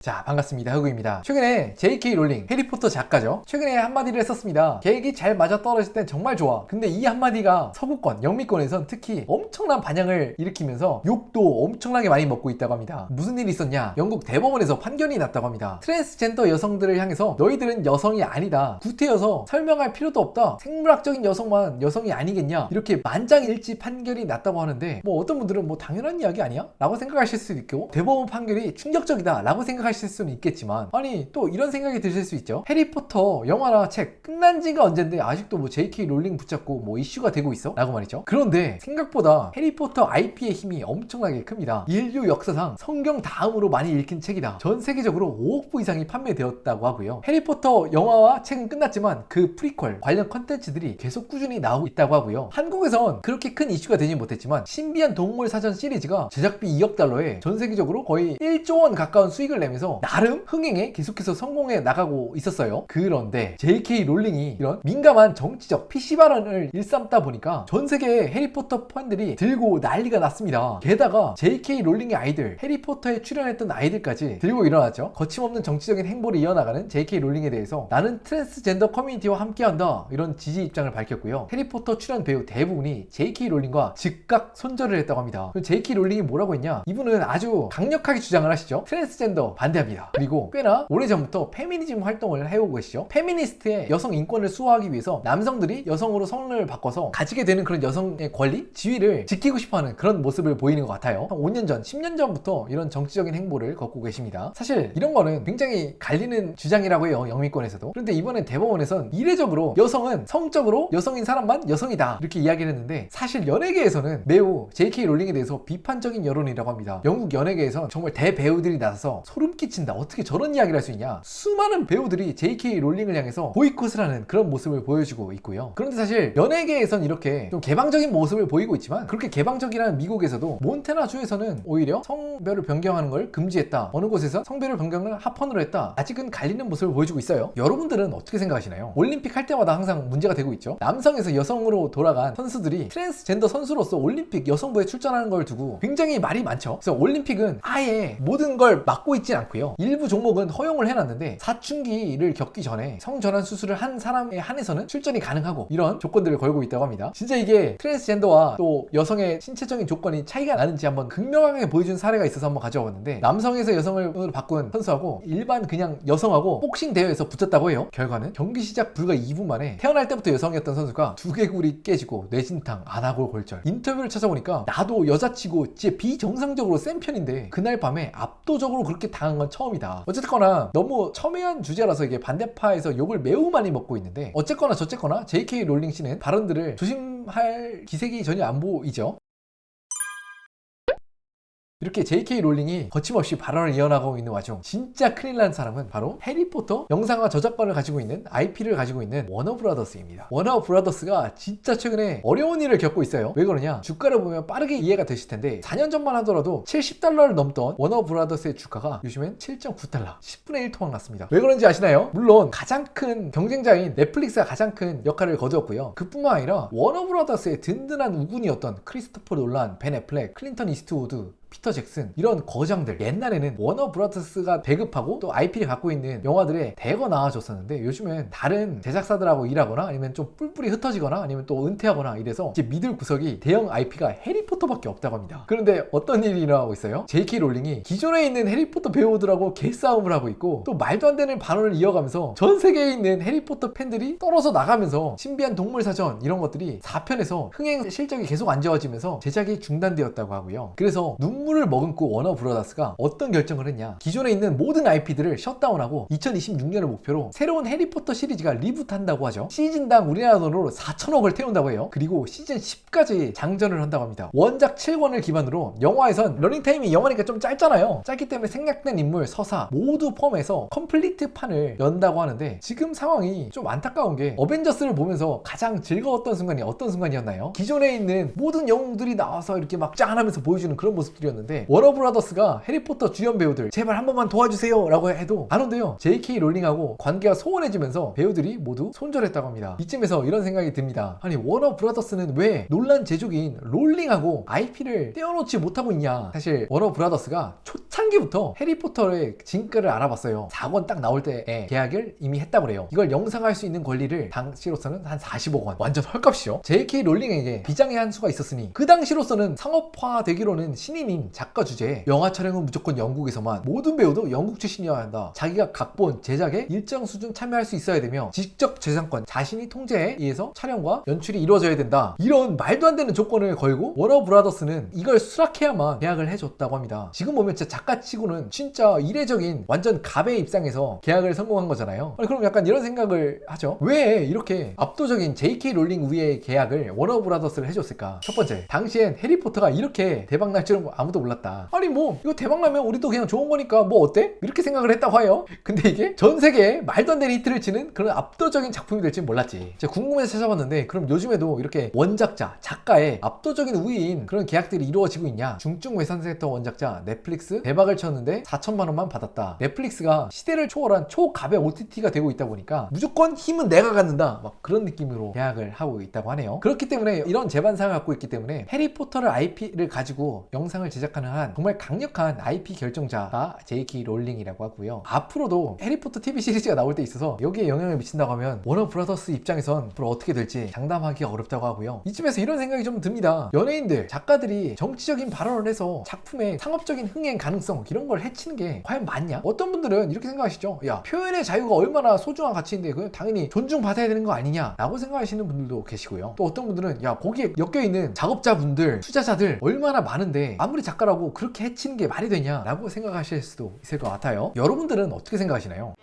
자, 반갑습니다. 흑우입니다. 최근에 J.K. 롤링, 해리포터 작가죠. 최근에 한마디를 했었습니다. 계획이 잘 맞아떨어질 땐 정말 좋아. 근데 이 한마디가 서구권, 영미권에선 특히 엄청난 반향을 일으키면서 욕도 엄청나게 많이 먹고 있다고 합니다. 무슨 일이 있었냐? 영국 대법원에서 판결이 났다고 합니다. 트랜스젠더 여성들을 향해서 너희들은 여성이 아니다. 구태여서 설명할 필요도 없다. 생물학적인 여성만 여성이 아니겠냐? 이렇게 만장일치 판결이 났다고 하는데 어떤 분들은 당연한 이야기 아니야? 라고 생각하실 수도 있고 대법원 판결이 충격적이다 라고 생각하실 수는 있겠지만 아니 또 이런 생각이 드실 수 있죠. 해리포터 영화나 책 끝난 지가 언젠데 아직도 J.K. 롤링 붙잡고 이슈가 되고 있어? 라고 말이죠. 그런데 생각보다 해리포터 IP의 힘이 엄청나게 큽니다. 인류 역사상 성경 다음으로 많이 읽힌 책이다. 전 세계적으로 5억 부 이상이 판매되었다고 하고요. 해리포터 영화와 책은 끝났지만 그 프리퀄 관련 컨텐츠들이 계속 꾸준히 나오고 있다고 하고요. 한국에선 그렇게 큰 이슈가 되지 못했지만 신비한 동물 사전 시리즈가 제작비 2억 달러에 전 세계적으로 거의 1조 원 가까운 수익을 내면서 나름 흥행에 계속해서 성공해 나가고 있었어요. 그런데 J.K. 롤링이 이런 민감한 정치적 PC 발언을 일삼다 보니까 전 세계의 해리포터 팬들이 들고 난리가 났습니다. 게다가 J.K. 롤링의 아이들, 해리포터에 출연했던 아이들까지 들고 일어났죠. 거침없는 정치적인 행보를 이어나가는 J.K. 롤링에 대해서 나는 트랜스젠더 커뮤니티와 함께한다 이런 지지 입장을 밝혔고요. 해리포터 출연 배우 대부분이 J.K. 롤링과 즉각 손절을 했다고 합니다. J.K. 롤링이 뭐라고 했냐? 이분은 아주 강력하게 주장을 하시죠. 트랜스젠더 반대합니다. 그리고 꽤나 오래전부터 페미니즘 활동을 해오고 계시죠. 페미니스트의 여성 인권을 수호하기 위해서 남성들이 여성으로 성을 바꿔서 가지게 되는 그런 여성의 권리, 지위를 지키고 싶어하는 그런 모습을 보이는 것 같아요. 한 5년 전, 10년 전부터 이런 정치적인 행보를 걷고 계십니다. 사실 이런 거는 굉장히 갈리는 주장이라고 해요. 영미권에서도. 그런데 이번엔 대법원에선 이례적으로 여성은 성적으로 여성인 사람만 여성이다 이렇게 이야기를 했는데 사실 연예계에서는 매우 J.K. 롤링에 대해서 비판적인 여론이라고 합니다. 영국 연예계에선 정말 대배우들이 나서서 소름 끼친다. 어떻게 저런 이야기를 할 수 있냐? 수많은 배우들이 J.K. 롤링을 향해서 보이콧을 하는 그런 모습을 보여주고 있고요. 그런데 사실 연예계에선 이렇게 좀 개방적인 모습을 보이고 있지만 그렇게 개방적이라는 미국에서도 몬태나 주에서는 오히려 성별을 변경하는 걸 금지했다. 어느 곳에서 성별을 변경을 합헌으로 했다. 아직은 갈리는 모습을 보여주고 있어요. 여러분들은 어떻게 생각하시나요? 올림픽 할 때마다 항상 문제가 되고 있죠. 남성에서 여성으로 돌아간 선수들이 트랜스젠더 선수로서 올림픽 여성부에 출전하는 걸 두고 굉장히 말이 많죠. 그래서 올림픽은 아예 모든 걸 막고 있진 않고요. 일부 종목은 허용을 해놨는데 사춘기를 겪기 전에 성전환 수술을 한 사람에 한해서는 출전이 가능하고 이런 조건들을 걸고 있다고 합니다. 진짜 이게 트랜스젠더와 또 여성의 신체적인 조건이 차이가 나는지 한번 극명하게 보여준 사례가 있어서 한번 가져와 봤는데 남성에서 여성을 바꾼 선수하고 일반 그냥 여성하고 복싱 대회에서 붙었다고 해요. 결과는 경기 시작 불과 2분 만에 태어날 때부터 여성이었던 선수가 두개골이 깨지고 뇌진탕, 안아골 골절. 인터뷰를 찾아보니까 나도 여자치고 진짜 비정상적으로 센 편인데 그날 밤에 압도적으로 그렇게 당한 건 처음이다. 어쨌거나 너무 첨예한 주제라서 이게 반대파에서 욕을 매우 많이 먹고 있는데 어쨌거나 저쨌거나 J.K. 롤링 씨는 발언들을 조심할 기색이 전혀 안 보이죠. 이렇게 J.K. 롤링이 거침없이 발언을 이어나가고 있는 와중 진짜 큰일 난 사람은 바로 해리포터 영상화 저작권을 가지고 있는 IP를 가지고 있는 워너브라더스입니다. 워너브라더스가 진짜 최근에 어려운 일을 겪고 있어요. 왜 그러냐? 주가를 보면 빠르게 이해가 되실 텐데 4년 전만 하더라도 $70를 넘던 워너브라더스의 주가가 요즘엔 7.9달러 10분의 1 토막 났습니다. 왜 그런지 아시나요? 물론 가장 큰 경쟁자인 넷플릭스가 가장 큰 역할을 거두었고요. 그뿐만 아니라 워너브라더스의 든든한 우군이었던 크리스토퍼 놀란, 벤 애플렉, 클린턴 이스트우드, 피터 잭슨 이런 거장들 옛날에는 워너브라더스가 배급하고 또 IP를 갖고 있는 영화들에 대거 나와줬었는데 요즘엔 다른 제작사들하고 일하거나 아니면 좀 뿔뿔이 흩어지거나 아니면 또 은퇴하거나 이래서 이제 믿을 구석이 대형 IP가 해리포터밖에 없다고 합니다. 그런데 어떤 일이 일어나고 있어요? J.K. 롤링이 기존에 있는 해리포터 배우들하고 개싸움을 하고 있고 또 말도 안 되는 발언을 이어가면서 전 세계에 있는 해리포터 팬들이 떨어져 나가면서 신비한 동물 사전 이런 것들이 4편에서 흥행 실적이 계속 안 좋아지면서 제작이 중단되었다고 하고요. 그래서 눈물을 머금고 워너브라더스가 어떤 결정을 했냐? 기존에 있는 모든 IP들을 셧다운하고 2026년을 목표로 새로운 해리포터 시리즈가 리부트한다고 하죠. 시즌당 우리나라 돈으로 4천억을 태운다고 해요. 그리고 시즌 10까지 장전을 한다고 합니다. 원작 7권을 기반으로 영화에선 러닝타임이 영화니까 좀 짧잖아요. 짧기 때문에 생략된 인물, 서사 모두 포함해서 컴플리트 판을 연다고 하는데 지금 상황이 좀 안타까운 게 어벤져스를 보면서 가장 즐거웠던 순간이 어떤 순간이었나요? 기존에 있는 모든 영웅들이 나와서 이렇게 막 짠하면서 보여주는 그런 모습들이 배우들이었는데 워너브라더스가 해리포터 주연 배우들 제발 한 번만 도와주세요 라고 해도 안 온대요. JK 롤링하고 관계가 소원해지면서 배우들이 모두 손절했다고 합니다. 이쯤에서 이런 생각이 듭니다. 아니 워너브라더스는 왜 논란 제조기인 롤링하고 IP를 떼어놓지 못하고 있냐. 사실 워너브라더스가 초창기부터 해리포터의 진가를 알아봤어요. 4권 딱 나올 때에 계약을 이미 했다고 그래요. 이걸 영상할 수 있는 권리를 당시로서는 한 40억 원, 완전 헐값이죠. JK 롤링에게 비장의 한 수가 있었으니 그 당시로서는 상업화되기로는 신인인 작가 주제에 영화 촬영은 무조건 영국에서만, 모든 배우도 영국 출신이어야 한다, 자기가 각본, 제작에 일정 수준 참여할 수 있어야 되며 지적 재산권 자신이 통제에 의해서 촬영과 연출이 이루어져야 된다, 이런 말도 안 되는 조건을 걸고 워너브라더스는 이걸 수락해야만 계약을 해줬다고 합니다. 지금 보면 진짜 작가치고는 진짜 이례적인 완전 갑의 입장에서 계약을 성공한 거잖아요. 아니, 그럼 약간 이런 생각을 하죠. 왜 이렇게 압도적인 JK 롤링 위의 계약을 워너브라더스를 해줬을까? 첫 번째, 당시엔 해리포터가 이렇게 대박날 줄은 아무도 몰랐다. 아니 뭐 이거 대박나면 우리도 그냥 좋은 거니까 뭐 어때? 이렇게 생각을 했다고 해요. 근데 이게 전 세계에 말도 안 되는 히트를 치는 그런 압도적인 작품이 될지 몰랐지. 제가 궁금해서 찾아봤는데 그럼 요즘에도 이렇게 원작자, 작가의 압도적인 우위인 그런 계약들이 이루어지고 있냐? 중증 외상센터 원작자 넷플릭스 대박을 쳤는데 4천만 원만 받았다. 넷플릭스가 시대를 초월한 초갑의 OTT가 되고 있다 보니까 무조건 힘은 내가 갖는다, 막 그런 느낌으로 계약을 하고 있다고 하네요. 그렇기 때문에 이런 재반상을 갖고 있기 때문에 해리포터를 IP를 가지고 영상을 제작하는 한 정말 강력한 IP 결정자가 JK 롤링이라고 하고요. 앞으로도 해리포터 TV 시리즈가 나올 때 있어서 여기에 영향을 미친다고 하면 워너브라더스 입장에선 앞으로 어떻게 될지 장담하기가 어렵다고 하고요. 이쯤에서 이런 생각이 좀 듭니다. 연예인들, 작가들이 정치적인 발언을 해서 작품의 상업적인 흥행 가능성 이런 걸 해치는 게 과연 맞냐? 어떤 분들은 이렇게 생각하시죠. 야, 표현의 자유가 얼마나 소중한 가치인데 그건 당연히 존중받아야 되는 거 아니냐 라고 생각하시는 분들도 계시고요. 또 어떤 분들은 야, 거기에 엮여있는 작업자분들, 투자자들 얼마나 많은데 아무리 작가라고 그렇게 해치는 게 말이 되냐 라고 생각하실 수도 있을 것 같아요. 여러분들은 어떻게 생각하시나요?